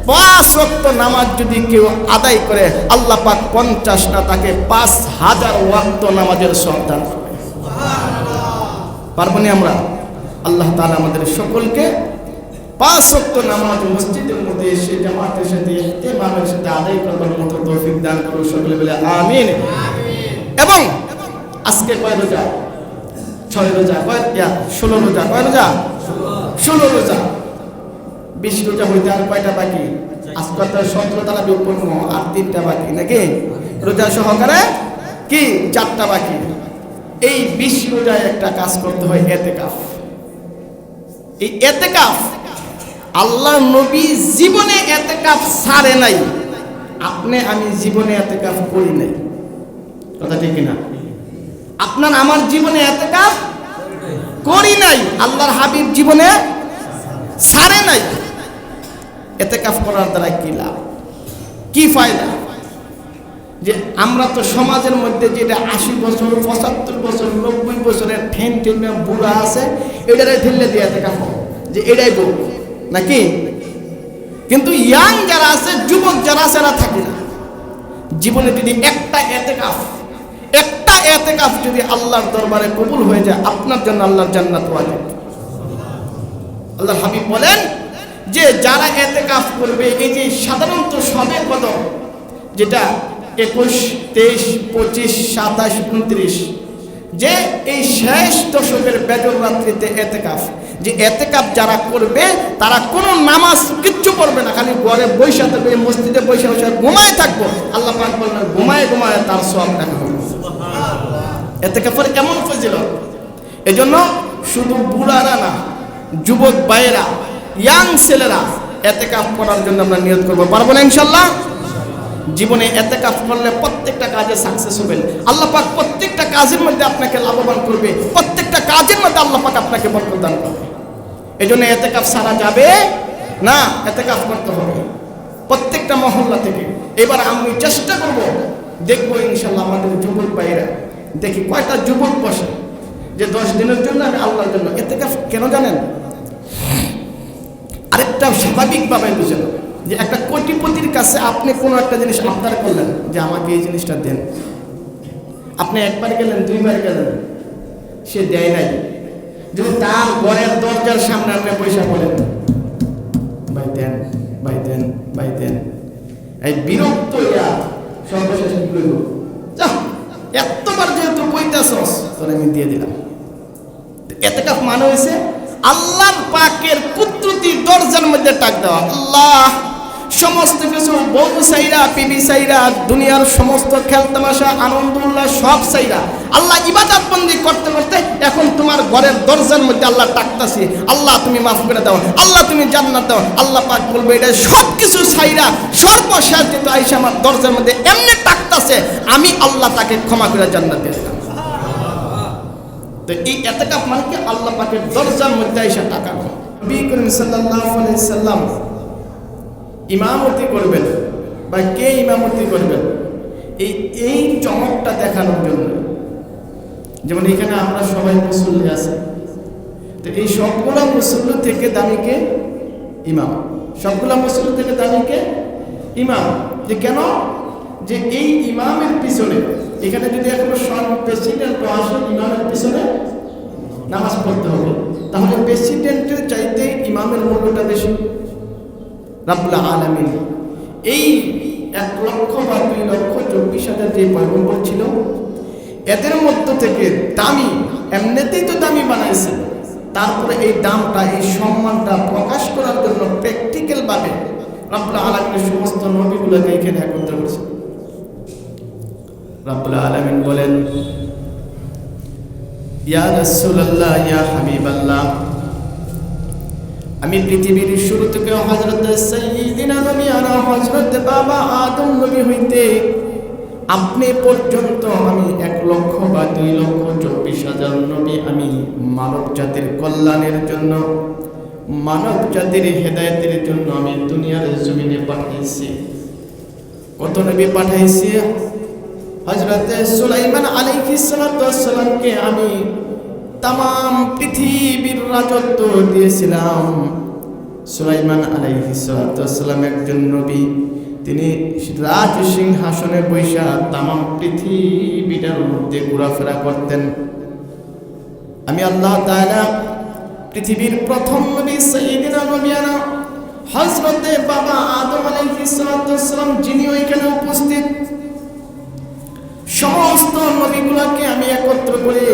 5 ওয়াক্ত নামাজ যদি কেউ আদায় করে আল্লাহ পাক 50 না তাকে 5000 ওয়াক্ত নামাজের সওয়াব দান করবে। পারবো না আমরা? আল্লাহ তাআলা আমাদের সকলকে 5 ওয়াক্ত নামাজ মসজিদের মধ্যে এসে জামাতের সাথে ইমামের সাথে আদায় করার মতো তৌফিক দান করুন। সকলে বলে আমিন। এবং আজকে কয় রোজা? 6 রোজা, 16 রোজা, কয় রোজা? 16 রোজা। 20 রোজা হইতে আর কয়টা বাকি? আজকে তো 17 তারা বিপন্ন, আর 3টা বাকি নাকি? রোজা সহকারে কি 4টা বাকি। এই 20 রোজায় একটা কাজ করতে হয়, ইতিকাফ। এই ইতিকাফ আল্লাহ নবী জীবনে ইতিকাফ ছাড়ে নাই, আপনি আমি জীবনে ইতিকাফ করি নাই। কথা ঠিক কিনা? আপনার আমার জীবনে ইতিকাফ করি নাই, আল্লাহর হাবিব জীবনে ছাড়ে নাই। ইতিকাফ করার দ্বারা কি লাভ, কি ফায়দা? যে আমরা তো সমাজের মধ্যে যেটা 80 বছর 75 বছর 90 বছরের ঠেন বুড়া আছে, এটারে ঠেললে দিয়ে ইতিকাফ যে এটাই বউ নাকি? কিন্তু ইয়াং যারা আছে, যুবক যারা আছে, এরা থাকে না। জীবনে যদি একটা ইতিকাফ যদি আল্লাহর দরবারে কবুল হয়ে যায়, আপনার জন্য আল্লাহর জান্নাত ওয়াজিব। আল্লাহর হাবিব বলেন যে যারা ইতিকাফ করবে, এই যে সাধারণত সবে কদর যেটা 21, 23, 25, 27, 29, যে এই শেষ দশকের বেজর রাত্রিতে ইতিকাফ, যে ইতিকাফ যারা করবে তারা কোনো নামাজ কিচ্ছু করবে না, খালি ঘরে বসে থাকবে, মসজিদে বসে বসে ঘুমায় থাকবো। আল্লাহ পাক বলেন ঘুমায় ঘুমায় তার সওয়াব দেখা হবে। ইতিকাফের এমন ফজিলত, এজন্য শুধু বুড়ারা না, যুবক ভাইয়েরা, ইয়াং ছেলেরা ইতিকাফ করার জন্য আমরা নিয়ত করব। পারবো না ইনশাআল্লাহ? জীবনে ইতিকাফ করলে প্রত্যেকটা কাজে সাকসেস হবে। আল্লাহ পাক প্রত্যেকটা কাজের মধ্যে আপনাকে লাভবান করবে, প্রত্যেকটা কাজের মধ্যে আল্লাহ পাক আপনাকে বরকত দান করবে। এজন্য ইতিকাফ সারা যাবে না, ইতিকাফ করতে হবে প্রত্যেকটা মহল্লা থেকে। এবার আমি চেষ্টা করব, দেখবো ইনশাআল্লাহ আমাদের যুবক ভাইয়েরা, দেখি কয়টা যুবক বসে যে 10 দিনের জন্য আমি আল্লাহর জন্য ইতিকাফ। কেন জানেন? আরেকটা স্বাভাবিকভাবে বুঝেন যে একটা কোটিপতির কাছে আপনি কোনো একটা জিনিস আবদার করলেন যে আমাকে এই জিনিসটা দেন, আপনি একবার গেলেন, 2 বার গেলেন, সে দেয় নাই। যদি তার ঘরের দরজার সামনে আপনি পয়সা বলেন ভাই দেন, ভাই দেন, ভাই দেন, এই বিরক্ত হইয়া সর্বশেষ কি করব? এতবার যেহেতু কইতাছস তোরে আমি দিয়ে দিলাম। ইতিকাফ মানে হইছে আল্লাহর পাকের কুদরতি দরজার মধ্যে টাক দেওয়া। আল্লাহ সমস্ত কিছু বউ সাইরা, বিবি সাইরা, দুনিয়ার সমস্ত খেলতামাশা, আনন্দ উল্লাস সব সাইরা আল্লাহ ইবাদত বন্দি করতে করতে এখন তোমার ঘরের দরজার মধ্যে আল্লাহ ডাকতাছে, আল্লাহ তুমি মাফ করে দাও, আল্লাহ তুমি জান্নাত দাও। আল্লাহ পাক বলবে এটা সব কিছু সাইরা সর্বশেষ যেহেতু আইসা আমার দরজার মধ্যে এমনি ডাকতাছে, আমি আল্লাহ তাকে ক্ষমা করে জান্নাত দিয়ে দিলাম। তো এই ইতিকাফ মানে কি? আল্লাহ পাকের দরজার মধ্যে আইসা টাকানো। নবী করিম সাল্লাল্লাহু আলাইহি সাল্লাম ইমামতি করবেন, বা কে ইমামতি করবেন, এই চমকটা দেখানোর জন্য। যেমন এখানে আমরা সবাই মুসল্লি আছি, তো এই সবগুলা মুসল্লি থেকে দামি কে? ইমাম। সবগুলা মুসল্লি থেকে দামি কে? ইমাম। যে কেন? যে এই ইমামের পিছনে, এখানে যদি এখনো প্রেসিডেন্ট আসে, ইমামের পিছনে নামাজ পড়তে হবে, তাহলে প্রেসিডেন্টের চাইতে ইমামের মূল্যটা বেশি। রাব্বুল আলামিন এই 1,00,000 বা 2,24,000 যে পয়গম্বর ছিল, এদের মধ্য থেকে দামি, এমনিতেই তো দামি বানাইছে, তারপরে এই দামটা, এই সম্মানটা প্রকাশ করার জন্য প্র্যাকটিক্যাল ভাবে রাব্বুল আলামিনের সমস্ত নবীগুলোকে এখানে একত্র করেছে। রাব্বুল আলামিন বলেন, ইয়া রাসূলুল্লাহ, ইয়া হাবিবাল্লাহ, আমি পৃথিবীর শুরু থেকে হযরত সাইয়্যিদিনা নবী আনা হযরত বাবা আদম নবী হইতে আপনি পর্যন্ত আমি 1,00,000 বা 2,24,000 নবী আমি মানব জাতির কল্যাণের জন্য, মানব জাতির হেদায়েতের জন্য আমি দুনিয়ার জমিনে পাঠাইছি। কত নবী পাঠাইছি? হযরত সুলাইমান আলাইহিস সালামকে আমি তাম পৃথিবীর রাজত্ব দিয়েছিলাম। সুলাইমান আলাইহিস সালাম একজন নবী, তিনি রাজ সিংহাসনে বৈশা তামাম পৃথিবীটার মধ্যে ঘোরাফেরা করতেন। আমি আল্লাহ তাআলা পৃথিবীর প্রথম নবী সাইয়্যিদিনা নবিয়ানা হযরতে বাবা আদম আলাইহিস সালাম যিনি ওইখানে উপস্থিত, সমস্ত নবীগুলোকে আমি একত্র করে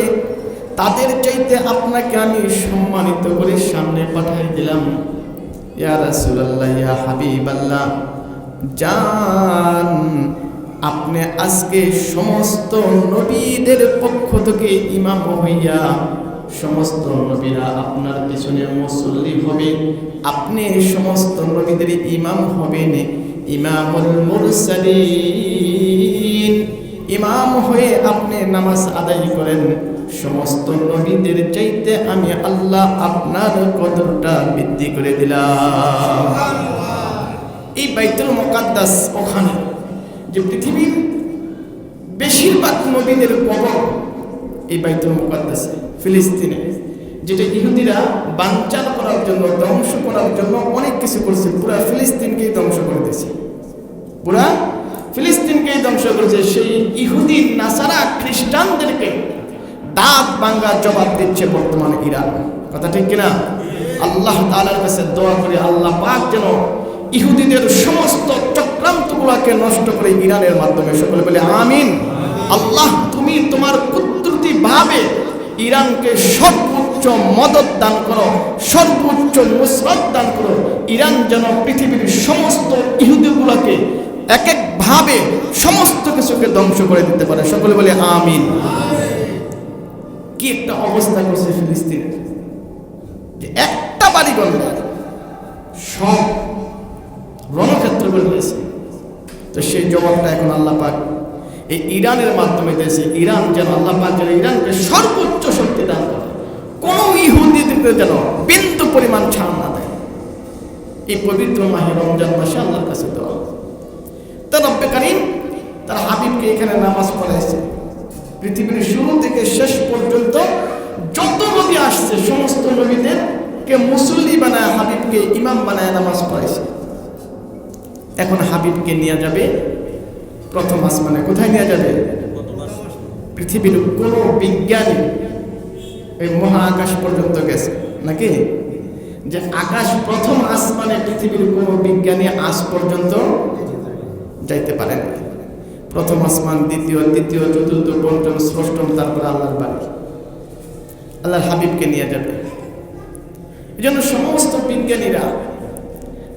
তাদের চাইতে আপনাকে আমি সম্মানিত করে সামনে পাঠিয়ে দিলাম। ইয়া রাসূলুল্লাহ, ইয়া হাবিবাল্লাহ, জান আপনি আজকে সমস্ত নবীদের পক্ষ থেকে ইমাম হইয়া সমস্ত নবীরা আপনার পিছনে মুসল্লি হবে, আপনি সমস্ত নবীদের ইমাম হবেন, ইমামুল মুরসালিন, ইমাম হয়ে আপনি নামাজ আদায় করেন। সমস্ত নবীদের চাইতে আমি আল্লাহ আপনার কদরটা বৃদ্ধি করে দিলাম। এই বাইতুল মুকাদ্দাস, ওখানে যে পৃথিবীর বেশিরভাগ নবীদের কবর এই বাইতুল মুকাদ্দাসে, ফিলিস্তিনে, যেটা ইহুদিরা বানচাল করার জন্য, ধ্বংস করার জন্য অনেক কিছু করছে। পুরা ফিলিস্তিনকেই ধ্বংস করে দিয়েছে, পুরা ফিলিস্তিনকেই ধ্বংস করেছে। সেই ইহুদি নাসারা খ্রিস্টানদেরকে দাঁত ভাঙা জবাব দিচ্ছে বর্তমানে ইরান। কথা ঠিক কিনা? আল্লাহ তাআলার কাছে দোয়া করে আল্লাহ পাক যেন ইহুদিদের সমস্ত চক্রান্তগুলোকে নষ্ট করে ইরানের মাধ্যমে, সকলে বলে আমিন। আল্লাহ তুমি তোমার কুদরতি ভাবে ইরানকে সর্বোচ্চ মদদ দান করো, সর্বোচ্চ নুসরত দান করো। ইরান যেন পৃথিবীর সমস্ত ইহুদিগুলোকে এক এক ভাবে সমস্ত কিছুকে ধ্বংস করে দিতে পারে, সকলে বলে আমিন। কি একটা অবস্থা করছে ফিলিস্তিনের, যে একটা বাড়ি গন্ধ সব রণক্ষেত্র করে দিয়েছে। তো সেই জবাবটা এখন আল্লাহ পাক এই ইরানের মাধ্যমে দিয়েছে। ইরান যেন আল্লাহ পাক যেন ইরানকে সর্বোচ্চ শক্তি দান করে, কোন ইহুদিদেরকে যেন বিন্দু পরিমাণ ছাড় না দেয়। এই পবিত্র মাহে রমজান মাসে আল্লাহর কাছে দোয়া। তার রব্বে কারীম তার হাবিবকে এখানে নামাজ পড়াইছে। পৃথিবীর শুরু থেকে শেষ পর্যন্ত যত নবী আসছে সমস্ত নবীদেরকে মুসল্লি বানায়, হাবিবকে ইমাম বানায় নামাজ পড়াইছে। এখন হাবিবকে নিয়ে যাবে প্রথম আসমানে। কোথায় নিয়ে যাবে? পৃথিবীর কোন বিজ্ঞানী এই মহা আকাশ পর্যন্ত গেছে নাকি? যে আকাশ প্রথম আসমানে পৃথিবীর কোন বিজ্ঞানী আজ পর্যন্ত যাইতে পারে না। প্রথম আসমান, দ্বিতীয়, তৃতীয়, চতুর্থ, পঞ্চম, ষষ্ঠম, তারপরে আল্লাহর বাড়ি, আল্লাহর হাবিবকে নিয়ে যাবে। এই জন্য সমস্ত বিজ্ঞানীরা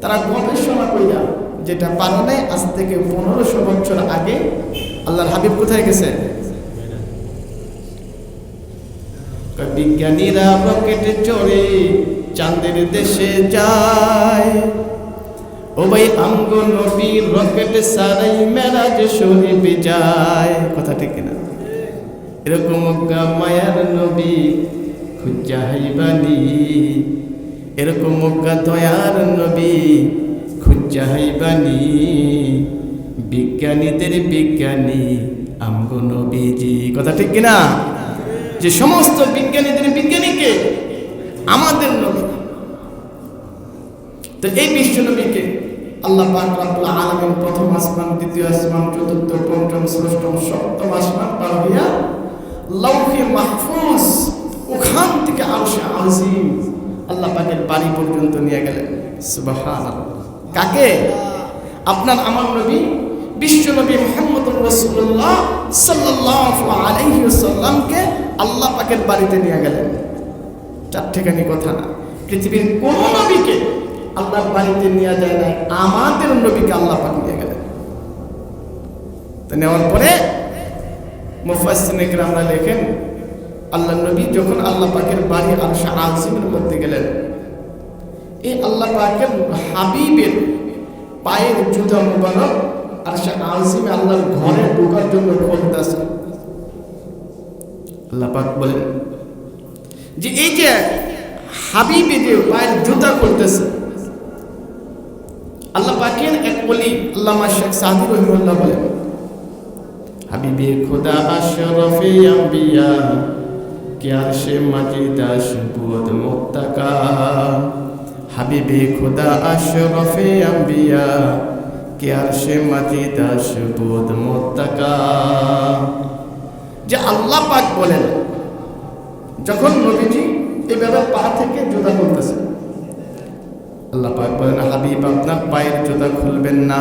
তারা গবেষণা কইরা যেটা পারে নাই, আজ থেকে 1500 বছর আগে আল্লাহর হাবিব কোথায় গেছে? বিজ্ঞানীরা রকেটে চড়ে চাঁদের দেশে যায়, ও ভাই আমগো নবী রকেট সারাই মেরাজ শরীফ যায়। কথা ঠিক কিনা? এরকম মায়ার নবী খুঁজা হাইবানি, এরকম দয়ার নবী খুঁজা হাইবানি, বিজ্ঞানীদের বিজ্ঞানী আমগো নবীজি। কথা ঠিক কিনা? যে সমস্ত বিজ্ঞানীদের বিজ্ঞানীকে আমাদের নবী। তো এই বিশ্ব নবীকে আল্লাহ পাক রব্বুল আলামিন প্রথম আসমান, দ্বিতীয় আসমান, চতুর্থ, পঞ্চম, ষষ্ঠম, সপ্তম আসমান পার হইয়া লাউহে মাহফুজ, ওখান থেকে আরশে আজিম আল্লাহ পাকের বাড়ি পর্যন্ত নিয়ে গেলেন। সুবহানাল্লাহ। কাকে? আপনার আমার নবী বিশ্ব নবী মুহাম্মদুর রাসূলুল্লাহ সাল্লাল্লাহু আলাইহি ওয়াসাল্লামকে আল্লাহ পাকের বাড়িতে নিয়ে গেলেন। চারটেখানি কথা না, পৃথিবীর কোন নবীকে আল্লাহর বাড়িতে নিয়ে যায় নাই, আমাদের নবীকে আল্লাহ পাক নিয়ে গেলেন। তো নেওয়ার পরে মুফাসসিরিনে কেরামরা লেখেন, আল্লাহ নবী যখন আল্লাহ পাকের বাড়ি আরশে আজিমের মধ্যে গেলেন, এই আল্লাহ পাকের হাবিবের পায়ের জুতা মুবারক আরশে আজিমে আল্লাহর ঘরে ঢোকার জন্য খুলতেছে। আল্লাহ পাক বলেন যে এই যে হাবিবে যে পায়ের জুতা খুলতেছে, আল্লাহ পাকের এক ওলি আল্লামা শেখ সাদি রহিমাহুল্লাহ বলেন, হাবিবে খোদা আশরাফে আম্বিয়া কে আরশে মাজিদ আশবুদ মুত্তাকা, হাবিবে খুদা আশরাফে আম্বিয়া কে আরশে মাজিদ আশবুদ মুত্তাকা। যে আল্লাহ পাক বলেন, যখন নবীজি এইভাবে পা থেকে জুতা খুলতেছে, আল্লাহ পাক বলেন হাবিব আপনার পায়ের জুতা খুলবেন না।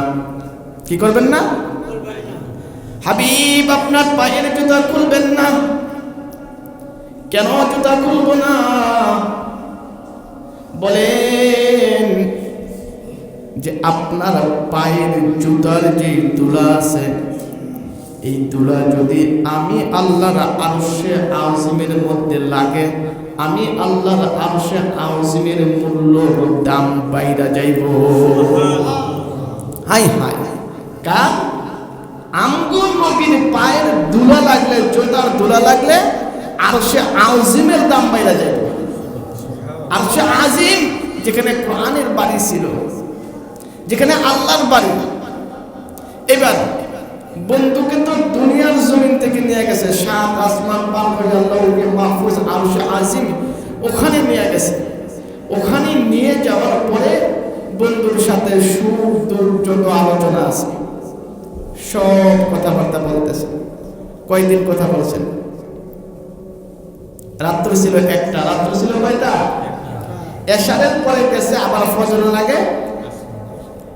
কি করবেন না? হাবিব আপনার পায়ের জুতা খুলবেন না। কেন জুতা খুলব না? বলেন যে আপনার পায়ের জুতার যে তুলা আছে, এই তুলা যদি আমি আল্লাহর আরশে আযিমের মধ্যে লাগে, আমি আল্লাহর আরশে আযিমের মূল্য দাম বাইরা যাইব। হাই হাই, কার? আমগুর নবীর পায়ের ধুলা লাগলে, জুতার ধুলা লাগলে আরশে আযিমের দাম বাইরা যাইব। আরশে আযিম যেখানে কোরআনের বাড়ি ছিল, যেখানে আল্লাহর বাড়ি। এবার বন্ধুকে তো দুনিয়ার জমিন থেকে নিয়ে গেছে, সাত আসমান পার করে আল্লাহকে মাহফুজ আরশে আযিম ওখানে নিয়ে গেছে। ওখানে নিয়ে যাওয়ার পরে বন্ধুর সাথে সুখ দুঃখ যত আলোচনা আছে সব কথাবার্তা বলতেছে। কয়দিন কথা বলছেন? রাত্র ছিল একটা, রাত্র ছিল কয়টা? এশারের পরে গেছে, আবার ফজরের আগে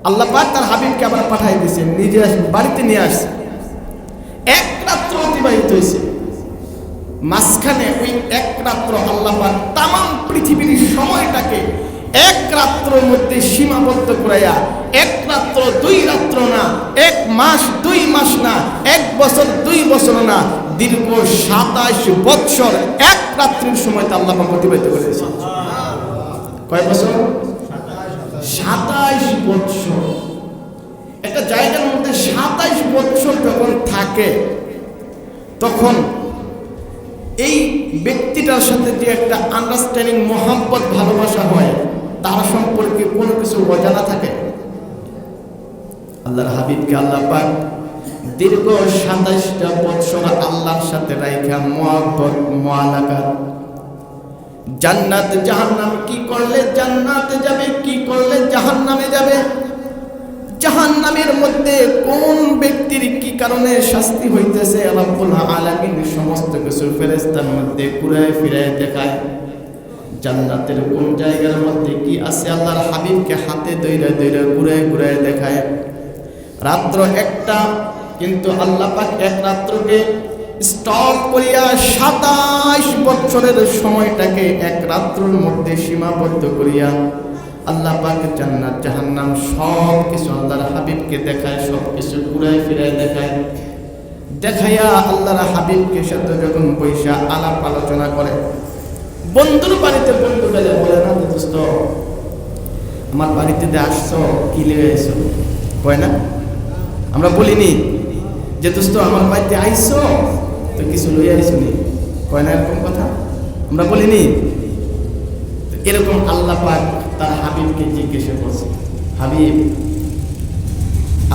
আল্লাহ পাক তার হাবিবকে আবার পাঠাই দিয়েছে, নিজে বাড়িতে নিয়ে আসছে। এক রাত্র অতিবাহিত হয়েছে। মাঝখানে ওই এক রাত্র আল্লাহ পাক তামাম পৃথিবীর সময়টাকে এক রাত্রের মধ্যে সীমাবদ্ধ করাইয়া, এক রাত্র দুই রাত্র না, এক মাস দুই মাস না, এক বছর দুই বছর না, দীর্ঘ 27 বৎসর এক রাত্রির সময়তে আল্লাহ পাক অতিবাহিত করেছে। কয় বছর? 27 বৎসর। একটা জায়গার মধ্যে 27 বৎসর যখন থাকে, তখন এই ব্যক্তিটার সাথে যে একটা আন্ডারস্ট্যান্ডিং, মহব্বত, ভালোবাসা হয়, তার সম্পর্কে কোনো কিছু অজানা থাকে। আল্লাহর হাবিবকে আল্লাহ পাক দীর্ঘ 27টা বৎসর আল্লাহর সাথে রাইখা মহব্বত, মুআলাকাত। জান্নাত জাহান্নাম, কি করলে জান্নাতে যাবে, কি করলে জাহান্নামে যাবে, জাহান্নামের মধ্যে কোন ব্যক্তির কি কারণে শাস্তি হইতেছে, রব্বুল আলামিন সমস্ত কিছু ফেরেশতার মধ্যে ঘুরায় ফিরায় দেখায়। জান্নাতের কোন জায়গার মধ্যে কি আছে আল্লাহর হাবিবকে হাতে ধইরা ধইরা ঘুরায় ঘুরায় দেখায়। রাত্র একটা, কিন্তু আল্লাহ পাক এক রাত্রকে স্টপ করিয়া 27 বছরের সময়টাকে এক রাত্রের মধ্যে সীমাবদ্ধ করিয়া আল্লাহ পাক জান্নাত জাহান্নাম সব কিছু আল্লাহর হাবিবকে দেখায়, সব কিছু ঘুরায় ফিরায় দেখায়। দেখাইয়া আল্লাহর হাবিবকে সাথে যখন বৈশা আলাপ আলোচনা করে, বন্ধুর বাড়িতে বন্ধু গেলে বলে না, দোস্ত আমার বাড়িতে আসছো, কি লিয়ে এসো? কয় না? আমরা বলিনি যে দোস্ত আমার বাড়িতে আইসো তো কিছু লইয়া আইসো নি? কয় না এরকম কথা? আমরা বলিনি? এরকম আল্লাহ পাক তার হাবিবকে জিজ্ঞাসা করছে, হাবিব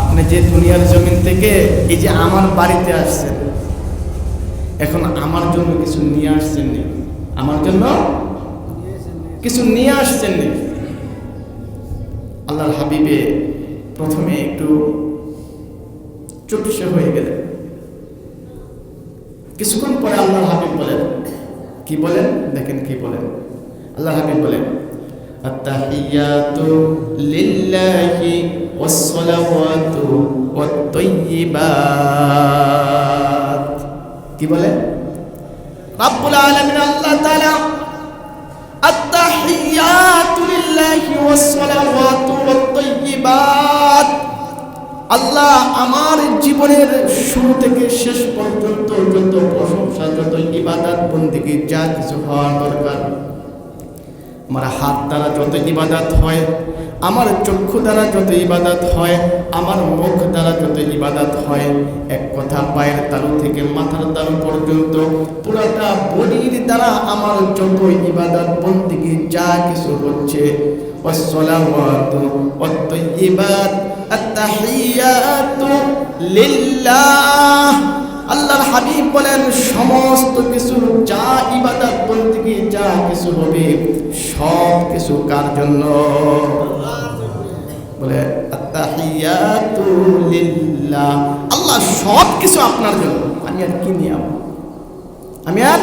আপনি যে দুনিয়ার জমিন থেকে এই যে আমার বাড়িতে আসছেন, এখন আমার জন্য কিছু নিয়ে আসছেন নি? আমার জন্য কিছু নিয়ে আসছেন নি? আল্লাহর হাবিবে প্রথমে একটু চুপসে হয়ে গেলেন। কিছুক্ষণ পরে আল্লাহর হাবিব বলেন, কি বলেন? দেখেন কি বলেন। আল্লাহর হাবিব বলেন, আত্তাহিয়াতু লিল্লাহি ওয়াসসালাওয়াতু ওয়াত-তাইয়্যিবাত। কি বলেন? রব্বুল আলামিন আল্লাহ তাআলা আত্তাহিয়াতু লিল্লাহি ওয়াসসালাওয়াতু ওয়াত-তাইয়্যিবাত, আল্লাহ আমার জীবনের শুরু থেকে শেষ পর্যন্ত যত প্রশংসা, যত ইবাদত বন্দেগী, যা কিছু হওয়ার দরকার, আমার হাত দ্বারা যত ইবাদত হয়, আমার চক্ষু দ্বারা যত ইবাদত হয়, আমার মুখ দ্বারা যত ইবাদত হয়, এক কথা পায়ের তালু থেকে মাথার তালু পর্যন্ত পুরাটা বডির দ্বারা আমার যত ইবাদত বন্দেগী যা কিছু হচ্ছে, ওয়াসসালাওয়াতু ওয়াত-তাইয়্যিবাত, আত-তাহিয়াতু লিল্লাহ, আল্লাহর হাবিব বলেন সমস্ত কিছু যা ইবাদত বন্দেগী যা কিছু হবে সব কিছু কার জন্য? বলে আত্তাহিয়াতু লিল্লাহ, আল্লাহ সব কিছু আপনার জন্য। আমি আর কি নিয়াম, আমি আর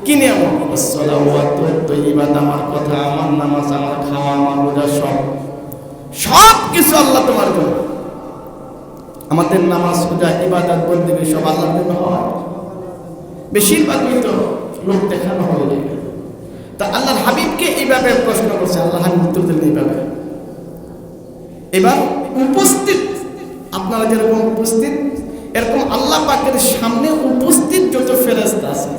কি নিয়াম? আসসালাওয়াতু তাইয়্যিবাত, আমার কথা, আমার নামাজ, আমার খাওয়া, আমার রোজা, সব কিছু আল্লাহ তোমার জন্য। আমাদের নামাজ, রোজা, ইবাদত বন্দেগী সব আল্লাহর জন্য হয়। বেশিরভাগই তো লোক দেখানো হয়ে যায়। তা আল্লাহর হাবিবকে এইভাবে প্রশ্ন করছে, আল্লাহ হাবিব উত্তর দিলেন এইভাবে। এবার উপস্থিত, আপনারা যেরকম উপস্থিত এরকম আল্লাহ পাকের সামনে উপস্থিত যত ফেরেশতা আছে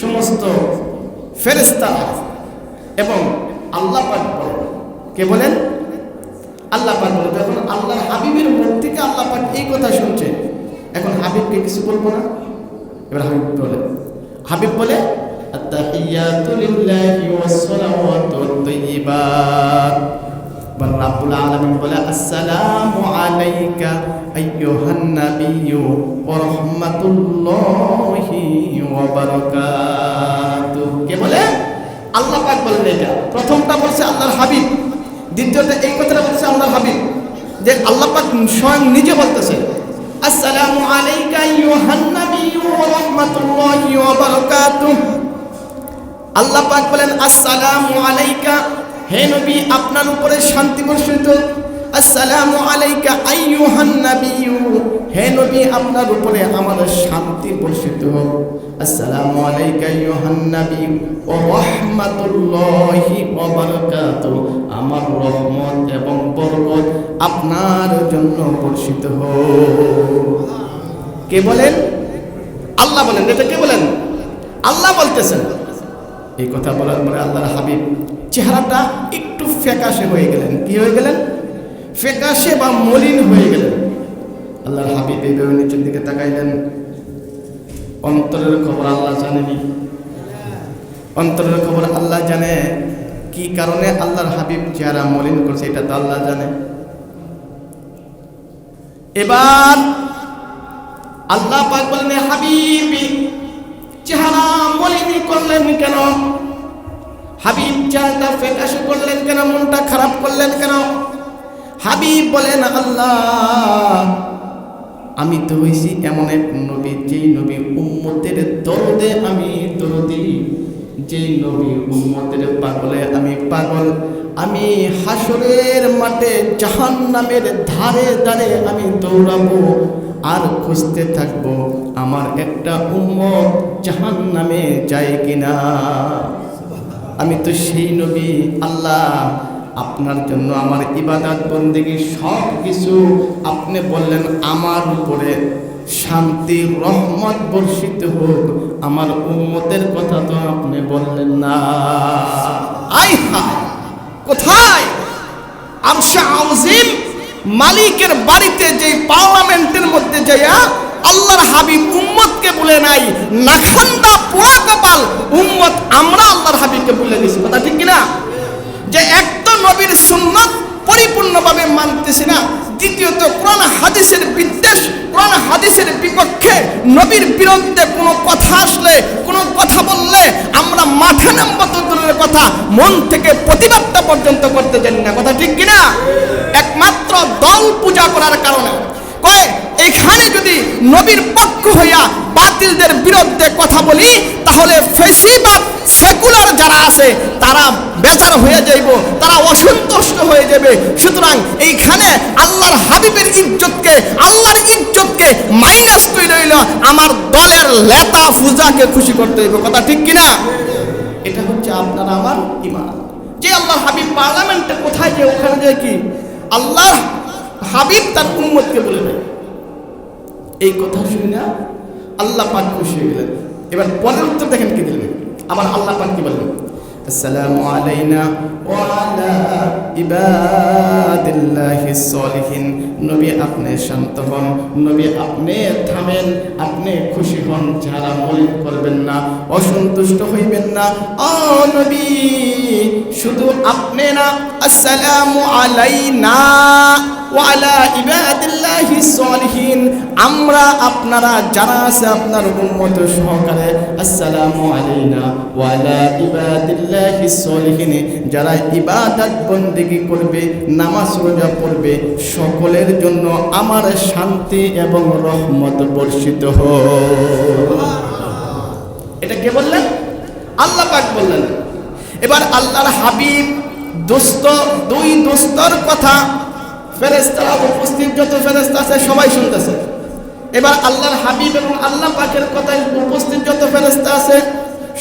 সমস্ত ফেরেশতা এবং আল্লাহ পাক বলেন, কে বলেন? আল্লাহ পাক বলেন। যখন আল্লাহর হাবিবের মুখ থেকে আল্লাহ পাক এই কথা শুনছে, এখন হাবিবকে কিছু বলবো না? এবার হাবিব বলে আত্তাহিয়াতু লিল্লাহি ওয়াস সালাওয়াতু তাইয়্যিবাত। রাব্বুল আলামিন বলে আসসালামু আলাইকা আইয়ুহান নাবিয়্যু ওয়া রাহমাতুল্লাহি ওয়া বারাকাতুহু। কে বলে? আল্লাহ পাক বলেন। এটা প্রথমটা বলছে আল্লাহর হাবিব, দ্বিতীয়টা এই কথাটা বলছে আল্লাহর হাবিব, যে আল্লাহ পাক স্বয়ং নিজে বলতেছে আসসালামু আলাইকা আইয়ুহান নাবিয়্যু ওয়া রাহমাতুল্লাহি ওয়া বারাকাতুহু। আল্লাহ পাক বলেন আসসালামু আলাইকা, হে নবী আপনার উপরে শান্তি বর্ষিত। আসসালামু আলাইকা আইয়ুহান নাবিয়্যু, হে নবী আপনার উপরে আমাদের শান্তি বর্ষিত হোক। আসসালামু আলাইকা আইয়ুহান নাবিয়্যু ওয়া রাহমাতুল্লাহি ওয়া বারাকাতুহু, আমার রহমত এবং বরকত আপনার জন্য বর্ষিত হোক। কে বলেন? আল্লাহ বলেন। এটা কে বলেন? আল্লাহ বলতেছেন। এই কথা বলার পরে আল্লাহর হাবিব চেহারাটা একটু ফ্যাকাশে হয়ে গেলেন। কি হয়ে গেলেন? ফ্যাকাশে বা মলিন হয়ে গেলেন। আল্লাহর হাবিব এইভাবে নিচের দিকে তাকাইলেন। অন্তরের খবর আল্লাহ জানেনি, অন্তরের খবর আল্লাহ জানে। কি কারণে আল্লাহর হাবিব চেহারা মলিন করছে এটা তো আল্লাহ জানে। এবার আল্লাহ পাক বলেন, হাবিবি চেহারা মলিন করলেন কেন? হাবিব চেহারাটা ফ্যাকাশে করলেন কেন? মনটা খারাপ করলেন কেন? হাবিব বলেন, আল্লাহ আমি তো হইছি এমন এক নবী, যেই নবী উম্মতের দরদে আমি দরদি, যেই নবী উম্মতের পাগলে আমি পাগল। আমি হাসরের মাঠে জাহান্নামের ধারে ধারে আমি দৌড়াবো আর খুঁজতে থাকবো আমার একটা উম্মত জাহান্নামে যায় কিনা। আমি তো সেই নবী। আল্লাহ আপনার জন্য আমার ইবাদত বন্দেগী সব কিছু আপনি বললেন আমার উপরে শান্তি রহমত বর্ষিত হোক, আমার উম্মতের কথা তো আপনি বললেন না। আই হায়, কোথায়? আরশে আযীম মালিকের বাড়িতে, যে পার্লামেন্টের মধ্যে যাইয়া আল্লাহর হাবিব উম্মতকে বলে নাই, নাখান্দা পোড়া কপাল উম্মত আমরা আল্লাহর হাবিবকে বলে দিছি। কথা ঠিক কিনা? যে এক তো নবীর সুন্নাত পরিপূর্ণভাবে মানতেছি না, দ্বিতীয়ত কোরআন হাদিসের বিদ্বেষ, কোরআন হাদিসের বিপক্ষে নবীর বিরুদ্ধে কোনো কথা আসলে, কোনো কথা বললে আমরা মাঠে নামবো তো দূরের কথা, মন থেকে প্রতিবাদটা পর্যন্ত করতে জানি না। কথা ঠিক কিনা? একমাত্র দল পূজা করার কারণে। কয় এখানে যদি নবীর পক্ষ হইয়া বাতিলদের বিরুদ্ধে কথা বলি তাহলে ফেসিবাদ সেকুলার যারা আছে তারা বেজার হয়ে যাইব, তারা অসন্তুষ্ট হয়ে যাবে। সুতরাং এইখানে আল্লাহর হাবিবের ইজ্জতকে, আল্লাহর ইজ্জতকে মাইনাস করে রইল, আমার দলের লেতা ফুজাকে খুশি করতে হইব। কথা ঠিক কিনা? এটা হচ্ছে আপনার আমার ঈমান। যে আল্লাহর হাবিব পার্লামেন্টে কোথায় যে ওখানে যায় কি আল্লাহর হাবিব তার উম্মতকে বলে দেয়। এই কথা শুনে না আল্লাহ পাক খুশি হয়ে গেলেন। এবার পরের উত্তর দেখেন কি দিলেন। আবার আল্লাহ পাক কি বললেন? আসসালামু আলাইনা ওয়া আলা ইবাদিল্লাহিস সলিহিন। নবী আপনি শান্ত হন, নবী আপনি থামেন, আপনি খুশি হন, যারা মলিন করবেন না, অসন্তুষ্ট হইবেন না। ও নবী শুধু আপনি না, আসসালামু আলাইনা ওয়া আলা ইবাদিল্লাহিস সালিহিন, আমরা আপনারা যারা আছে আপনার উম্মত সহকারে, আসসালামু আলাইনা ওয়া আলা ইবাদিল্লাহিস সালিহিন, যারা ইবাদত বন্দেগী করবে, নামাজ রোজা পড়বে, সকলের জন্য আমার শান্তি এবং রহমত বর্ষিত হোক। এটা কে বললেন? আল্লাহ পাক বললেন। এবার আল্লাহর হাবিব দোস্ত, দুই দোস্তর কথা ফেরেশতারা উপস্থিত, যত ফেরেশতা আছে সবাই শুনতেছে। এবার আল্লাহর হাবিব এবং আল্লাহ পাকের কথায় উপস্থিত যত ফেরেশতা আছে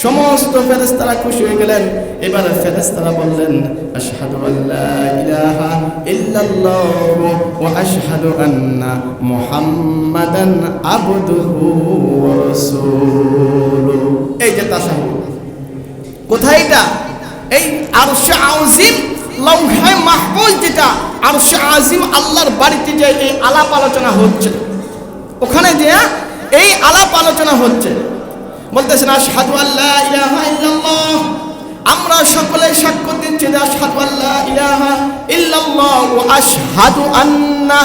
সমস্ত ফেরেশতারা খুশি হয়ে গেলেন। এবার ফেরেশতারা বললেন, আশহাদু আল্লা ইলাহা ইল্লাল্লাহু ওয়া আশহাদু আন্না মুহাম্মাদান আবদুহু ওয়া রাসূলুহু। এই যে তাশাহুদ, কোথায় এটা? এই আরশে আজিম, লৌহে মাহফুজ, যেটা আরশে আজিম আল্লাহর বাড়িতে যে এই আলাপ আলোচনা হচ্ছে, ওখানে যে এই আলাপ আলোচনা হচ্ছে, বলতেছেন আশহাদু আল্লা ইলাহা ইল্লাল্লাহ, আমরা সকলে সাক্ষ্য দিচ্ছি যে আশহাদু আল্লা ইলাহা ইল্লাল্লাহ ওয়া আশহাদু আন্না,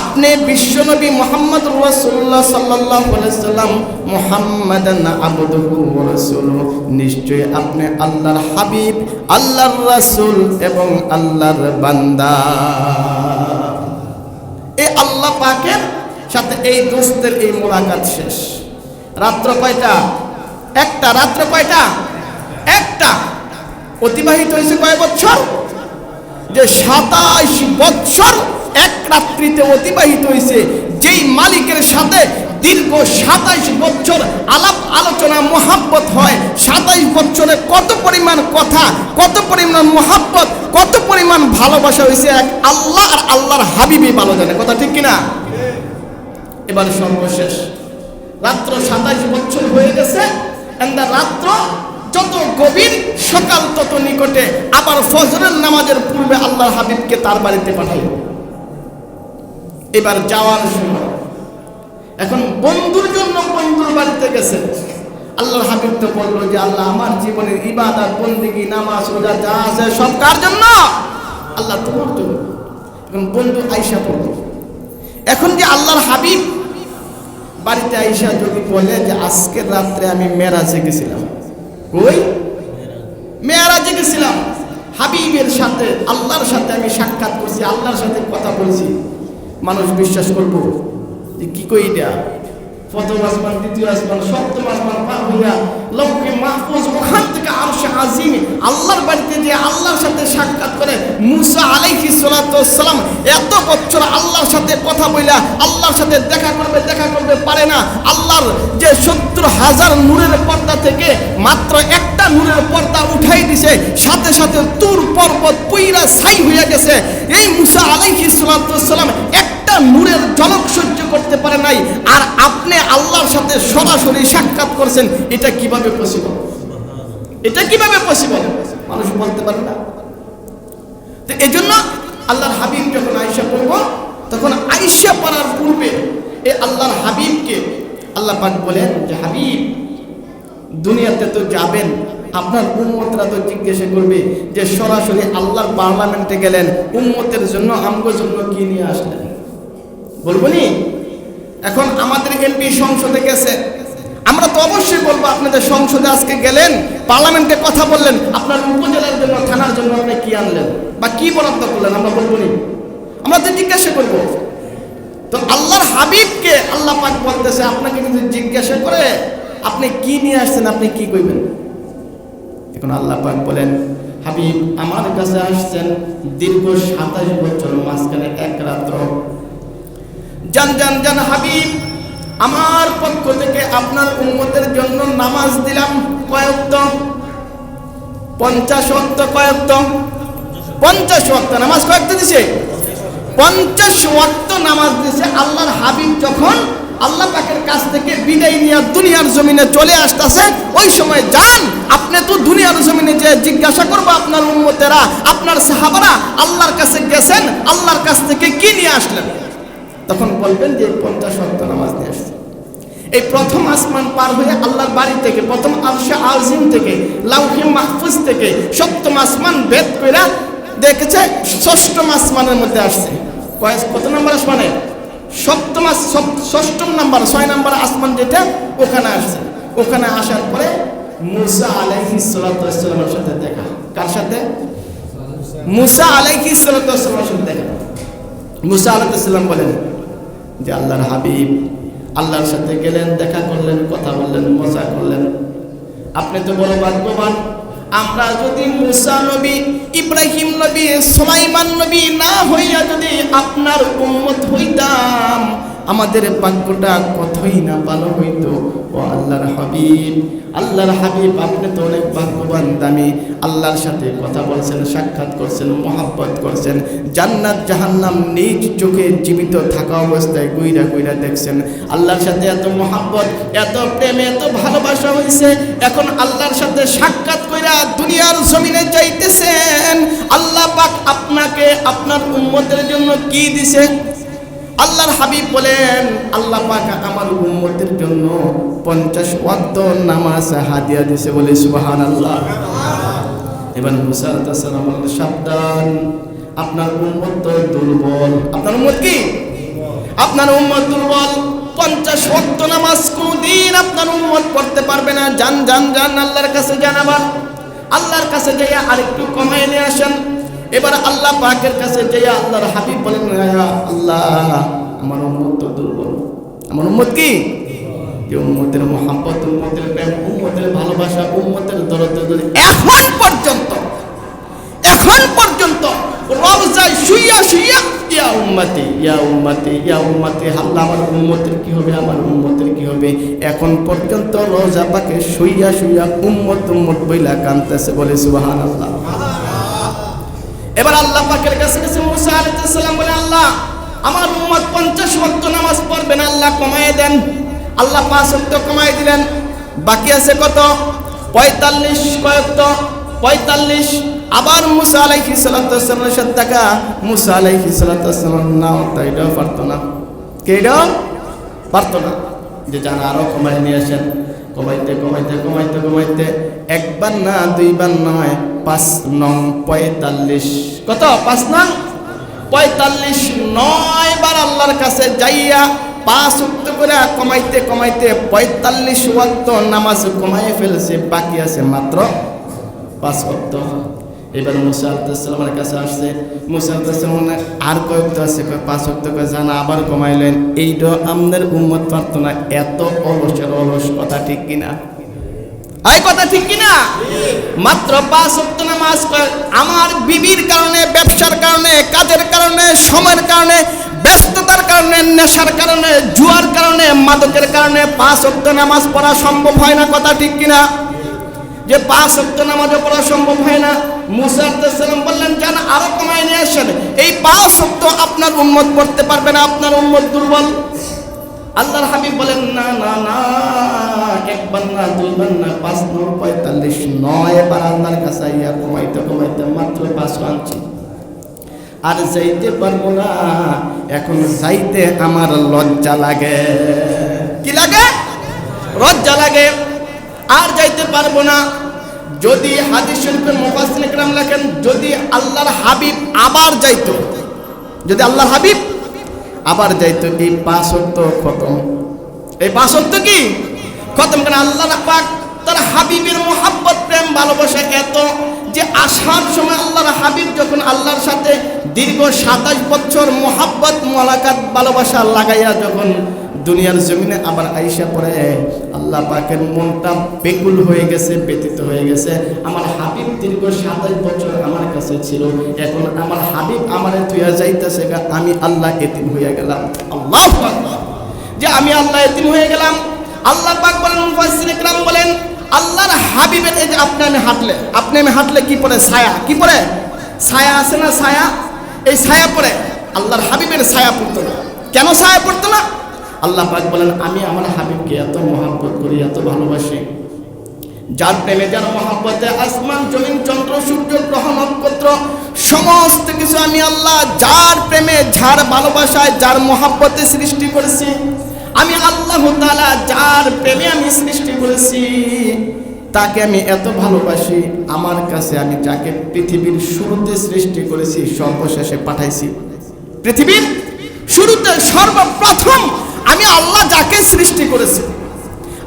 আপনি বিশ্বনবী মুহাম্মদুর রাসূলুল্লাহ সাল্লাল্লাহু আলাইহি সাল্লাম মুহাম্মাদান আবদুহু ওয়া রাসূলুহু, নিশ্চয় আপনি আল্লাহর হাবিব, আল্লাহর রাসূল এবং আল্লাহর বান্দা। এই আল্লাহ পাকের সাথে এই দোস্তের এই মোলাকাত শেষ। রাত্র কয়টা? একটা। রাত্র কয়টা? একটা। অতিবাহিত হয়েছে কয় বছর? যে 27 বছর এক রাত্রিতে অতিবাহিত হয়েছে। যেই মালিকের সাথে দীর্ঘ 27 বছর আলাপ আলোচনা মোহাব্বত হয়, 27 বছরে কত পরিমাণ কথা, কত পরিমাণ মোহাব্বত, কত পরিমাণ ভালোবাসা হয়েছে এক আল্লাহ আর আল্লাহর হাবিবই ভালো জানে। কথা ঠিক কিনা? এবার সর্বশেষ রাত্র 27 বছর হয়ে গেছে। রাত্র যত গভীর, সকাল তত নিকটে। আবার ফজরের নামাজের পূর্বে আল্লাহর হাবিবকে তার বাড়িতে পাঠাইল। এবার যাওয়ার সময় এখন বন্ধুর জন্য বন্ধুর বাড়িতে গেছে। আল্লাহর হাবিব তো বলল যে আল্লাহ, আমার জীবনের ইবাদত বন্দেগী নামাজ রোজা যা আছে সব কার জন্য? আল্লাহ তোমার জন্য। এখন বন্ধু আয়েশা পড়ল। এখন যে আল্লাহর হাবিব বাড়িতে আয়েশা যদি বলে যে আজকের রাত্রে আমি মেরাজে গেছিলাম, ওই মেরাজে গেছিলাম, হাবিবের সাথে আল্লাহর সাথে আমি সাক্ষাৎ করছি, আল্লাহর সাথে কথা বলছি, মানুষ বিশ্বাস করবো যে কি কই এটা? প্রথম আসমান, দ্বিতীয় আসমান, সপ্তম আসমান পার হইয়া লৌহে মাহফুজ, ওখান থেকে আরশে আজিম আল্লাহর বাড়িতে যে আল্লাহর সাথে সাক্ষাৎ করে মুসা আলাইহিস সালাতু ওয়াস সালাম এত বছর আল্লাহর সাথে কথা বইলা আল্লাহর সাথে দেখা করবে পারে না। আল্লাহর যে 70,000 নূরের পর্দা থেকে মাত্র একটা নূরের পর্দা উঠাই দিছে, সাথে সাথে তুর পর্বত পুইরা ছাই হইয়া গেছে। এই মুসা আলাইহিস সালাতু ওয়াস সালাম একটা নূরের ঝলক সহ্য করতে পারে নাই, আর আপনি আল্লাহর সাথে সরাসরি সাক্ষাৎ করছেন। এটা কিভাবে পসিবল? এটা কিভাবে পসিবল? মানুষ বলতে পারে না। তো এই জন্য আল্লাহর হাবিব যখন আয়েশা পড়ব, তখন আয়েশা পড়ার পূর্বে এই আল্লাহর হাবিবকে আল্লাহ পাক বলেন যে হাবিব, দুনিয়াতে তো যাবেন, আপনার উম্মতরা তো জিজ্ঞাসা করবে যে সরাসরি আল্লাহর পার্লামেন্টে গেলেন, উম্মতের জন্য আমগোর জন্য কি নিয়ে আসলেন? বলবো নি? এখন আমাদের এমপি সংসদে গেছে, আমরা তো অবশ্যই বলবো আপনাদের সংসদে আজকে গেলেন, পার্লামেন্টে কথা বললেন, আপনার উপজেলার জন্য, থানার জন্য আপনি কি আনলেন বা কি বরাদ্দ করলেন? আমরা বলবো নি? আমরা তো জিজ্ঞাসা করবো। তো আল্লাহর হাবিবকে আল্লাহ পাক বলতেছে, আপনাকে যদি জিজ্ঞাসা করে আপনি কি নিয়ে আসছেন, আপনি কি কইবেন? এখন আল্লাহ পাক বলেন, হাবিব আমার কাছে আসছেন দীর্ঘ 27 বছর, মাঝখানে এক রাত্র। জান হাবিব, আমার পক্ষ থেকে আপনার উম্মতের জন্য নামাজ দিলাম কয় ওয়াক্ত? 50 ওয়াক্ত। কয় ওয়াক্ত? 50 ওয়াক্ত নামাজ কয় ওয়াক্ত দিছে? 50 ওয়াক্ত নামাজ দিছে। আল্লাহর হাবিব যখন আল্লাহ পাকের কাছ থেকে বিদায় নিয়ে দুনিয়ার জমিনে চলে আসতেছে, ওই সময় যান, আপনি তো দুনিয়ার জমিনে যে জিজ্ঞাসা করবো আপনার উম্মতেরা, আপনার সাহাবারা আল্লাহর কাছে গেছেন, আল্লাহর কাছ থেকে কি নিয়ে আসলেন? তখন বলবেন যে 50 ওয়াক্ত নামাজ নিয়ে আসছে। এই প্রথম আসমান পার হয়ে আল্লাহর বাড়ি থেকে, প্রথম আরশে আজিম থেকে, লাউহে মাহফুজ থেকে সপ্তম আসমান ভেদ কইরা দেখেছে ষষ্ঠম আসমানের মধ্যে আসছে। কত নম্বর আসমানে? ষষ্ঠ নাম্বার, 6 নাম্বার আসমান যেটা, ওখানে আসছে। ওখানে আসার পরে মুসা আলাইহিস সালাতু ওয়াস সালামের সাথে দেখা। কার সাথে? মুসা আলাইহিস সালাতু ওয়াস সালামের সাথে দেখা। মুসা আলাইহিস সালাম বলেন যে আল্লাহর হাবিব, আল্লাহর সাথে গেলেন, দেখা করলেন, কথা বললেন, মজা করলেন, আপনি তো বড় ভাগ্যবান। আমরা যদি মুসা নবী, ইব্রাহিম নবী, সুলাইমান নবী না হইয়া যদি আপনার উম্মত হইতাম, আমাদের ভাগ্যটা কতই না ভালো হইতো। ও আল্লাহর হাবিব, আল্লাহর হাবিব, আপনি তো অনেক ভাগ্যবান, দামি। আল্লাহর সাথে কথা বলছেন, সাক্ষাৎ করছেন, মহব্বত করছেন, জান্নাত জাহান্নাম নিজ চোখে জীবিত থাকা অবস্থায় গুইরা গুইরা দেখছেন। আল্লাহর সাথে এত মহব্বত, এত প্রেম, এত ভালোবাসা হয়েছে। এখন আল্লাহর সাথে সাক্ষাৎ কইরা দুনিয়ার জমিনে যাইতেছেন। আল্লাহ পাক আপনাকে আপনার উম্মতের জন্য কি দিছে? আল্লাহর হাবিব বলেন, আল্লাহ পাক আমার উম্মতের জন্য 50 ওয়াক্ত নামাজ হাদিয়া দিয়েছে। বলে সুবহানাল্লাহ। এবার মুসা আলাইহিস সালাম বলেন, সাবধান, আপনার উম্মত তো দুর্বল। আপনার উম্মত কি? আপনার উম্মত দুর্বল। 50 ওয়াক্ত নামাজ কোনদিন আপনার উম্মত পড়তে পারবে না। যান যান যান, আল্লাহর কাছে যান। আবার আল্লাহর কাছে যাইয়া আরেকটু কমাই নিয়ে আসেন। এবার আল্লাহ পাকের কাছে যাইয়া আল্লাহর হাবিব বলেন, আল্লাহ, আমার উম্মত তো দুর্বল। আমার উম্মত কি? যে উম্মতের মহব্বত, উম্মতের প্রেম, উম্মতের ভালোবাসা, উম্মতের দরদ এখন পর্যন্ত রওজায় শুইয়া শুইয়া ইয়া উম্মতি, ইয়া উম্মতি, ইয়া উম্মতি, আল্লাহ আমার উম্মতের কি হবে, আমার উম্মতের কি হবে। এখন পর্যন্ত রওজা পাকে শুইয়া শুইয়া উম্মত উম্মত বইলা কাঁদতেছে। বলে সুবহানাল্লাহ। এবার আল্লাহ পাকের কাছে গেছে মুসা আলাইহিস সালাম, বলে আল্লাহ, আমার উম্মত 50 ওয়াক্ত নামাজ পড়বে না, আল্লাহ কমায় দেন। আল্লাহ 5 ওয়াক্ত কমায় দিলেন। বাকি আছে কত? 45 ওয়াক্ত। 45। আবার মুসা আলাইহিস সালামের সাথে দেখা। মুসা আলাইহিস সালাম না, তাইটাও পারতো না। কেডাও পারতো না। যে জানা আরো কমায় নিয়ে আসেন। কমাইতে কমাইতে কমাইতে কমাইতে একবার না, দুইবার নয়, 5 নং 45। কত? 5 নং 45। 9 বার আল্লাহর কাছে যাইয়া 5 ওয়াক্ত করে কমাইতে কমাইতে 45 ওয়াক্ত নামাজ কমায় ফেলছে। বাকি আছে মাত্র 5 ওয়াক্ত। এবার মুসা আলাইহিস সালামের কাছে আসছে। মুসা আলাইহিস সালাম আর কয়েকটা আছে, 5 ওয়াক্ত করে জানা, আবার কমাইলেন। এইটা আমাদের উম্মত পারতো না। এত অলসের অলস, কথা ঠিক কিনা? এই কথা ঠিক কিনা? মাত্র 5 ওয়াক্ত নামাজ। আমার বিবির কারণে, ব্যবসার কারণে, কাজের কারণে, সময়ের কারণে, ব্যস্ততার কারণে, নেশার কারণে, জুয়ার কারণে, মাদকের কারণে 5 ওয়াক্ত নামাজ পড়া সম্ভব হয় না। কথা ঠিক কিনা? যে 5 ওয়াক্ত নামাজও পড়া সম্ভব হয় না। মুসা আলাইহিস সালাম বললেন, জান আরো কমায় নিয়ে আসেন। এই 5 ওয়াক্ত আপনার উম্মত পড়তে পারবে না, আপনার উম্মত দুর্বল। আল্লাহর হাবিব বলেন, না না না, একবার না, দুইবার না, 5 নং 45। 9 বার আল্লাহর কাছে ইয়া কমাইতে কমাইতে মাত্র 5 আনছি। আর যাইতে পারবো না। এখন যাইতে আমার লজ্জা লাগে। কি লাগে? লজ্জা লাগে। আর যাইতে পারবো না। যদি হাদিস শরীফের মুফাসসিরিন کرام লেখেন, যদি আল্লাহর হাবিব আবার যাইতো, যদি আল্লাহর হাবিব আবার যাইতো, এই 5 ওয়াক্ত খতম। এই 5 ওয়াক্ত কি খতম? কেন? আল্লাহ পাক তার হাবিবের মহব্বত, প্রেম, ভালোবাসা এত যে আসার সময় আল্লাহর হাবিব যখন আল্লাহর সাথে দীর্ঘ 27 বছর মহব্বত, মোলাকাত, ভালোবাসা লাগাইয়া যখন দুনিয়ার জমিনে আবার আইসা পড়ে, আল্লাহ পাকের মনটা বেকুল হয়ে গেছে, ব্যতীত হয়ে গেছে। আমার হাবিব দীর্ঘ 27 বছর আমার কাছে ছিল, এখন আমার হাবিব আমারে তুইয়া যাইতেছে, আমি আল্লাহ এতিম হয়ে গেলাম। আল্লাহু আকবার। যে আমি আল্লাহ এতিম হয়ে গেলাম। আল্লাহ পাক বলেন, মুফাসসিরিন کرام বলেন, আল্লাহর হাবিবের এই যে আপনি আমি হাঁটলে কি পড়ে? ছায়া। কি পড়ে? ছায়া আছে না? ছায়া। এই ছায়া পড়ে। আল্লাহর হাবিবের ছায়া পড়তো না। কেন ছায়া পড়তো না? আল্লাহ পাক বলেন, আমি আমার হাবিবকে এত মহব্বত করি, এত ভালোবাসি, যার প্রেমে, যার মহব্বতে আসমান, জমিন, চন্দ্র, সূর্য, গ্রহ, নক্ষত্র সমস্ত কিছু আমি আল্লাহ যার প্রেমে, যার ভালোবাসায়, যার মহব্বতে সৃষ্টি করেছি। আমি আল্লাহ তাআলা যার প্রেমে আমি সৃষ্টি করেছি, তাকে আমি এত ভালোবাসি। আমার কাছে আমি যাকে পৃথিবীর শুরুতে সৃষ্টি করেছি, সর্বশেষে পাঠাইছি। পৃথিবীর শুরুতে সর্বপ্রথম আমি আল্লাহ যাকে সৃষ্টি করেছি,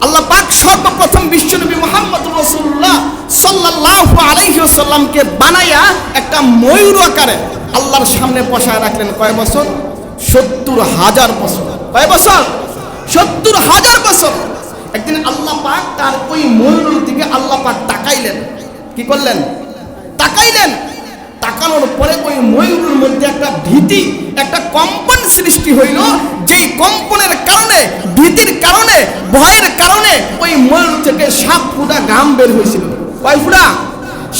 আল্লাহ পাক সর্বপ্রথম বিশ্বনবী মুহাম্মদ রাসূলুল্লাহ সাল্লাল্লাহু আলাইহি ওয়াসাল্লামকে বানায়া একটা ময়ূর আকারে আল্লাহর সামনে বসায় রাখলেন। কয় বছর? 70,000 বছর। কয় বছর? 70,000 বছর। একদিন আল্লাহ পাক তার ওই ময়ূরের দিকে আল্লাহ পাক তাকাইলেন। কি করলেন? তাকাইলেন। তাকানোর পরে ওই ময়ূরের মধ্যে একটা ভীতি, একটা কম্পন সৃষ্টি হইল। যেই কম্পনের কারণে, ভীতির কারণে, ভয়ের কারণে ওই ময়ূর থেকে 7 ফুটা ঘাম বের হয়েছিল। কয় ফুটা?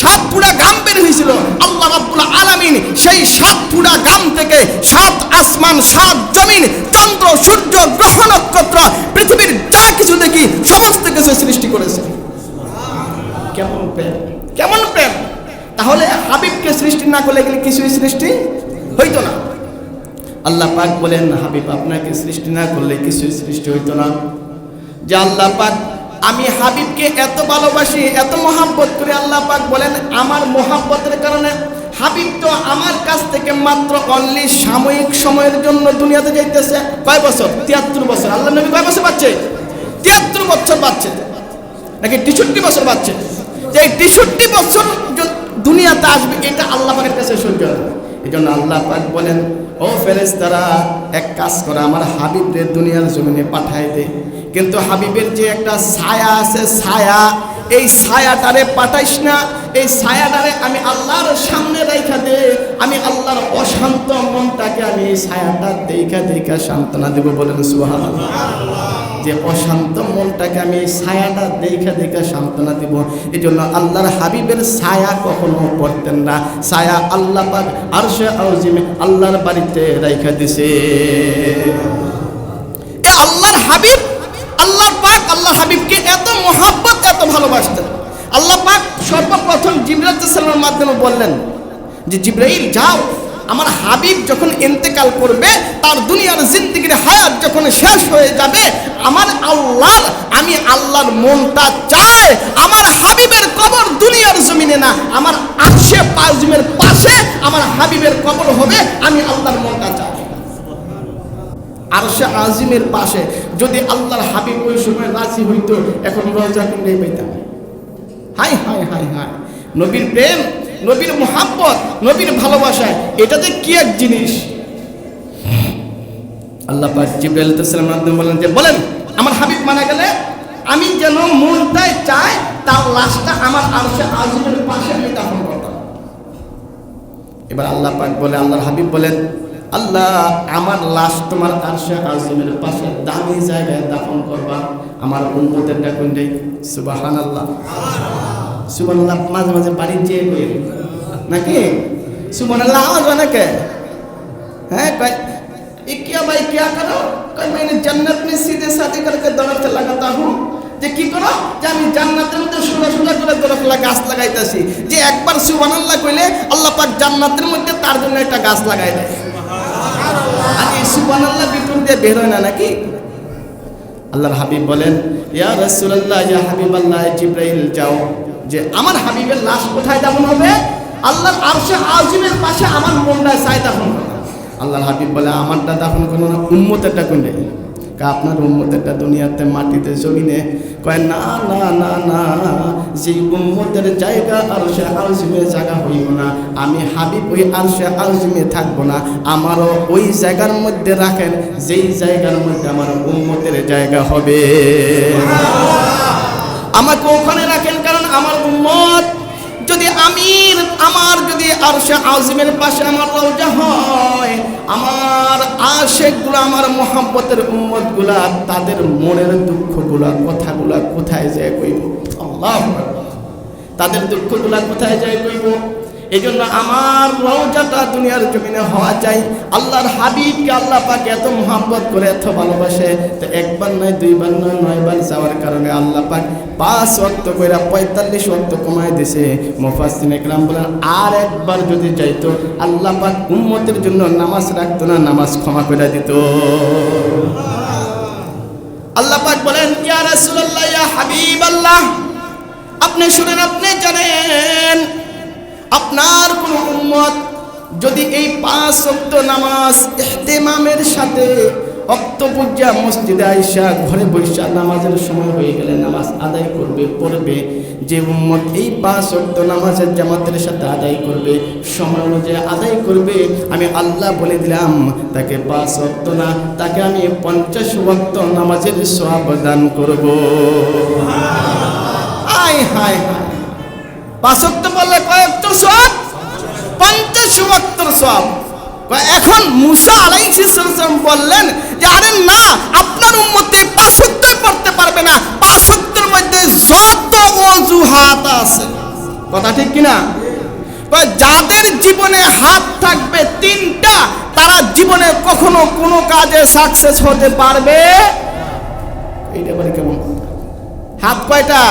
7 ফুটা ঘাম বের হয়েছিল। আল্লাহ রাব্বুল আলামিন সেই 7 ফুটা ঘাম থেকে 7 আসমান, 7 জমিন, চন্দ্র, সূর্য, গ্রহ, নক্ষত্র, পৃথিবীর যা কিছু দেখি সমস্ত কিছু সৃষ্টি করেছে। কেমন প্রেম, কেমন প্রেম! তাহলে হাবিবকে সৃষ্টি না করলে গেলে কিছুই সৃষ্টি হইতো না। আল্লাহ পাক বলেন, হাবিব আপনাকে সৃষ্টি না করলে কিছুই সৃষ্টি হইতো না। যে আল্লাহ পাক আমি হাবিবকে এত ভালোবাসি, এত মহাব্বত করি, আল্লাহ পাক বলেন আমার মহাব্বতের কারণে হাবিব তো আমার কাছ থেকে মাত্র অনলি সাময়িক সময়ের জন্য দুনিয়াতে যাইতেছে। কয় বছর? 73 বছর। আল্লাহ নবী কয় বছর বাচ্চে? 73 বছর বাচ্চে, নাকি 63 বছর বাচ্চে। যে 63 বছর দুনিয়াতে আসবে, এটা আল্লাহ পাকের কাছে সহ্য হয়। এই জন্য আল্লাহ পাক বলেন, ও ফেরেশতারা এক কাজ করে আমার হাবিবদের দুনিয়ার জমিনে পাঠায় দে। কিন্তু হাবিবের যে একটা ছায়া আছে, ছায়া, এই ছায়াটারে পাঠাইস না। এই ছায়াটারে আমি আল্লাহর সামনে রাইখা দে। আমি আল্লাহর অশান্ত মনটাকে আমি এই ছায়াটা দেখা দেখা সান্ত্বনা দেব। বলেন সুবহানাল্লাহ। যে অশান্ত মনটাকে আমি এই ছায়াটা দেখা দেখা সান্ত্বনা দেব। এই জন্য আল্লাহর হাবিবের ছায়া কখনো পড়তেন না। ছায়া আল্লাহ পাক আরশে আজিমে আল্লাহর বাড়িতে রাইখা দিছে। এ আল্লাহর হাবিব, আল্লাহ পাক আল্লাহর হাবিবকে এত মহব্বত, এত ভালোবাসতেন। আল্লাহ পাক সর্বপ্রথম জিবরাইল আলাইহিস সালামের মাধ্যমে বললেন যে জিবরাইল যাও, আমার হাবিব যখন ইন্তেকাল করবে, তার দুনিয়ার জিন্দেগির হায়াত যখন শেষ হয়ে যাবে, আমার আমি আল্লাহর মনটা চাই আমার হাবিবের কবর দুনিয়ার জমিনে না, আমার আরশে আজিমের পাশে আমার হাবিবের কবর হবে। আমি আল্লাহর মনটা চাই আরশে আজিমের পাশে। যদি আল্লাহর হাবিব ওই সময় রাজি হইতো, এখন রওজা কিনে পাইতাম। High high high high! নবীর প্রেম, নবীর মুহাব্বত, নবীর ভালোবাসা, এটাতে কি এক জিনিস! আল্লাহ পাক জিবরাইল আলাইহিস সালামের মাধ্যমে বলেন যে বলেন আমার হাবিব মারা গেলে আমি যেন মনটাই চাই তার লাশটা আমার আরশে আজিমের পাশে আমি দাফন করতাম। এবার আল্লাহ পাক বলে, আল্লাহর হাবিব বলেন, আল্লাহ আমার লাশ তোমার আরশে আজিমের পাশে দামি জায়গায় দাফন করবা। আমার উম্মতেরটা কোনটা? সুবহানাল্লাহ, সুবহানাল্লাহ। মাঝে মাঝে বাড়ি যেয়ে কই নাকি সুবহানাল্লাহ আওয়াজ হয় না কে? হ্যাঁ, क्या भाई क्या करो? मैंने जन्नत में सीधे शादी करके दरख्त लगाता हूँ। যে কি করো? যে আমি জান্নাতের মধ্যে সুন্দর সুন্দর করে দরখলা গাছ লাগাইতেছি। যে একবার সুবহানাল্লাহ কইলে আল্লাহ পাক জান্নাতের মধ্যে তার জন্য একটা গাছ লাগাই দেয়। আর এই সুবহানাল্লাহ ভিতর দিয়ে বের হয় না নাকি? আল্লাহর হাবিব বলেন, ইয়া রাসূলুল্লাহ, ইয়া হাবিবাল্লাহ, জিবরাইল যাও, যে আমার হাবিবের লাশ কোথায় দাফন হবে? আল্লাহর আরশে আজিমের পাশে আমার মনটা চাই দাফন করো। আল্লাহর হাবিব বলে, আমারটা দাফন করো না, উম্মতেরটা কোনটা? আপনার উম্মতেরটা দুনিয়াতে মাটিতে জমিনে। কয় না না না না, যে উম্মতের জায়গা আরশে আজিমে জায়গা হইব না, আমি হাবিব ওই আরশে আজিমে থাকবো না, আমারও ওই জায়গার মধ্যে রাখেন যেই জায়গার মধ্যে আমার উম্মতের জায়গা হবে। আমাকে ওখানে রাখেন, কারণ আমার উম্মত যদি আমার যদি আরশে আজিমের পাশে আমার রওজা হয়, আমার আশিকগুলো, আমার মুহাব্বতের উম্মতগুলা, তাদের মনের দুঃখগুলা, কথাগুলা কোথায় যায় কইব? আল্লাহু আকবার! তাদের দুঃখগুলা কোথায় যায় কইব? এই জন্য আমার রওজাটা দুনিয়ার জমিনে হওয়া চাই। আল্লাহর হাবিবকে আল্লাহ পাক এত মুহাব্বত করে, এত ভালোবাসে, তো একবার নয়, দুইবার নয়, 9 বার যাওয়ার কারণে আল্লাহ পাক 5 ওয়াক্ত কইরা 45 ওয়াক্ত কমায় দিয়েছে। মুফাসসিরিনে কেরাম বলেন, আর একবার যদি যাইতো আল্লাহ পাক উম্মতের জন্য নামাজ রাখতো না, নামাজ ক্ষমা করে দিত। আল্লাহ পাক বলেন, ইয়া রাসূলুল্লাহ, ইয়া হাবিবাল্লাহ, আপনি শুনেন, আপনি জানেন, আপনার কোন উম্মত যদি এই 5 ওয়াক্ত নামাজ ইহতিমামের সাথে অক্তপুজা মসজিদে আইসা ঘরে বৈশা নামাজের সময় হয়ে গেলে নামাজ আদায় করবে পড়বে, যে উম্মত এই 5 ওয়াক্ত নামাজের জামাতের সাথে আদায় করবে, সময় অনুযায়ী আদায় করবে, আমি আল্লাহ বলে দিলাম তাকে 5 ওয়াক্ত না, তাকে আমি 50 ওয়াক্ত নামাজের সওয়াব দান করব। হায় হায় হায়, 5 ওয়াক্ত বললে কয় ওয়াক্ত সওয়াব? 50 ওয়াক্তর সওয়াব। এখন মুসা আলাইহিস সালাম বললেন যে আরে না, আপনার উম্মত 5 ওয়াক্তই পড়তে পারবে না, 5 ওয়াক্তের মধ্যে যত অজুহাত আছে। কথা ঠিক কিনা? যাদের জীবনে হাত থাকবে 3টা, তারা জীবনে কখনো কোনো কাজে সাকসেস হতে পারবে। এইটা বলে কেমন হাত? কয়টা?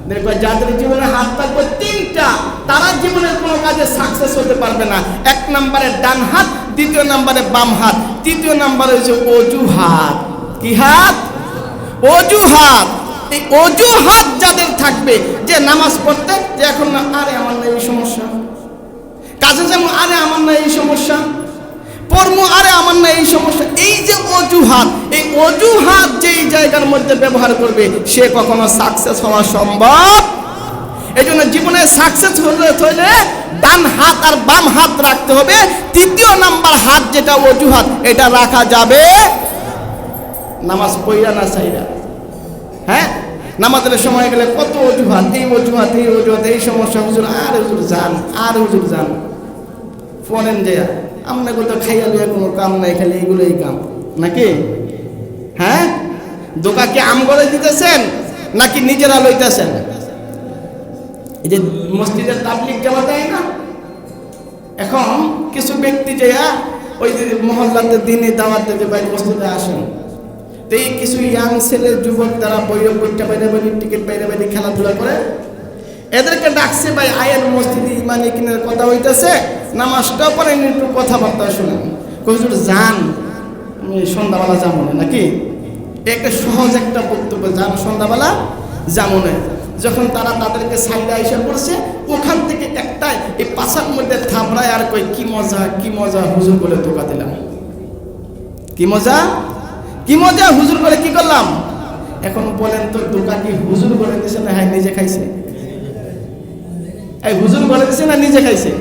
দেখো, যাদের জীবনে হাত থাকবে 3টা, তারা জীবনের কোনো কাজে সাকসেস হতে পারবে না। 1 নম্বরে ডান হাত, 2 নম্বরে বাম হাত, 3 নম্বরে হচ্ছে অজুহাত। কি হাত? অজুহাত। এই অজুহাত যাদের থাকবে, যে নামাজ পড়তে যে এখন না, আরে আমার না এই সমস্যা, কাজে যেমন আরে আমার না এই সমস্যা, পড়মু আরে আমার না এই সমস্যা, এই যে অজুহাত, এই অজুহাত যেই জায়গার মধ্যে ব্যবহার করবে সে কখনো সাকসেস হওয়া সম্ভব। এই জন্য জীবনে সাকসেস হলে ডান হাত আর বাম হাত রাখতে হবে। 3 নাম্বার হাত যেটা অজুহাত, এটা রাখা যাবে নামাজ পড়া না চাইরা। হ্যাঁ, নামাজের সময় গেলে কত অজুহাত, এই অজুহাত, এই অজুহাত, এই সমস্যা, হুজুর আর হুজুর যান, আর হুজুর যান, ফোনেন যে আমরা কোথাও খাইয়া লইয়া কোনো কাম নাই, খালি এগুলোই কাম নাকি? হ্যাঁ, দোকানকে আম গড়ে দিতেছেন নাকি নিজেরা লইতেছেন? এই যে মসজিদের তাবলিগ জামাত দেয় না, এখন কিছু ব্যক্তি যে ওই যে মহল্লাতে দিনে দাওয়াত দিতে বাইরে মসজিদে আসেন, তো এই কিছু ইয়াং ছেলে যুবক তারা বৈরব বইটা বাইরে বাইরে টিকিট বাইরে বাইরে খেলাধুলা করে, এদেরকে ডাকছে ভাই আয়ের মসজিদে ইমানি কিনের কথা হইতেছে, নামাজটা পরে একটু কথাবার্তা শুনেন। হুজুর যান, আমি সন্ধ্যাবেলা যাবো না নাকি? একটা সহজ একটা বক্তব্য, যান সন্ধ্যাবেলা যাবো না। যখন তারা তাদেরকে সাইডে আইসা পড়ছে, ওখান থেকে একটাই এই পাশার মধ্যে থাপড়ায় আর কই কি মজা, কি মজা হুজুর বলে ধোকা দিলাম, কি মজা, কি মজা হুজুর করে কি করলাম। এখন বলেন তো, ধোকা কি হুজুর করে দিছে না হ্যাঁ নিজে খাইছে? এই হুজুর বলে দিছে না নিজে খাইছে?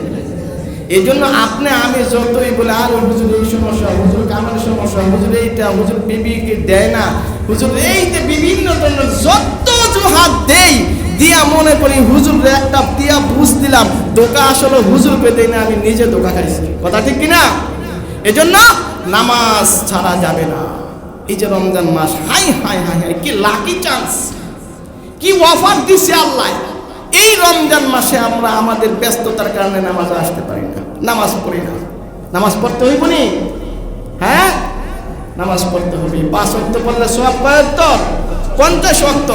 এই জন্য আপনি আমি যতই বলে আর হুজুর এই সমস্যা, হুজুর কামের সমস্যা, হুজুর এইটা, হুজুর বিবিকে দেয় না, হুজুর এইতে বিভিন্ন ধরনের যত হাত দেই দিয়া মনে করি হুজুর একটা দিয়া বুঝ দিলাম, ধোকা আসলে হুজুরকে দেই না, আমি নিজে ধোকা খাইছি। কথা ঠিক কিনা? এই জন্য নামাজ ছাড়া যাবে না। এই যে রমজান মাস, হাই হাই হাই হাই, কি লাকি চান্স, কি অফার দিছে আল্লাহ। এই রমজান মাসে আমরা আমাদের ব্যস্ততার কারণে নামাজে আসতে পারি না, নামাজ পড়ি না। নামাজ পড়তে হইব নি? হ্যাঁ, নামাজ পড়তে হবে। 5 ওয়াক্ত পড়লে সওয়াব কয় ওয়াক্ত? 50 ওয়াক্ত।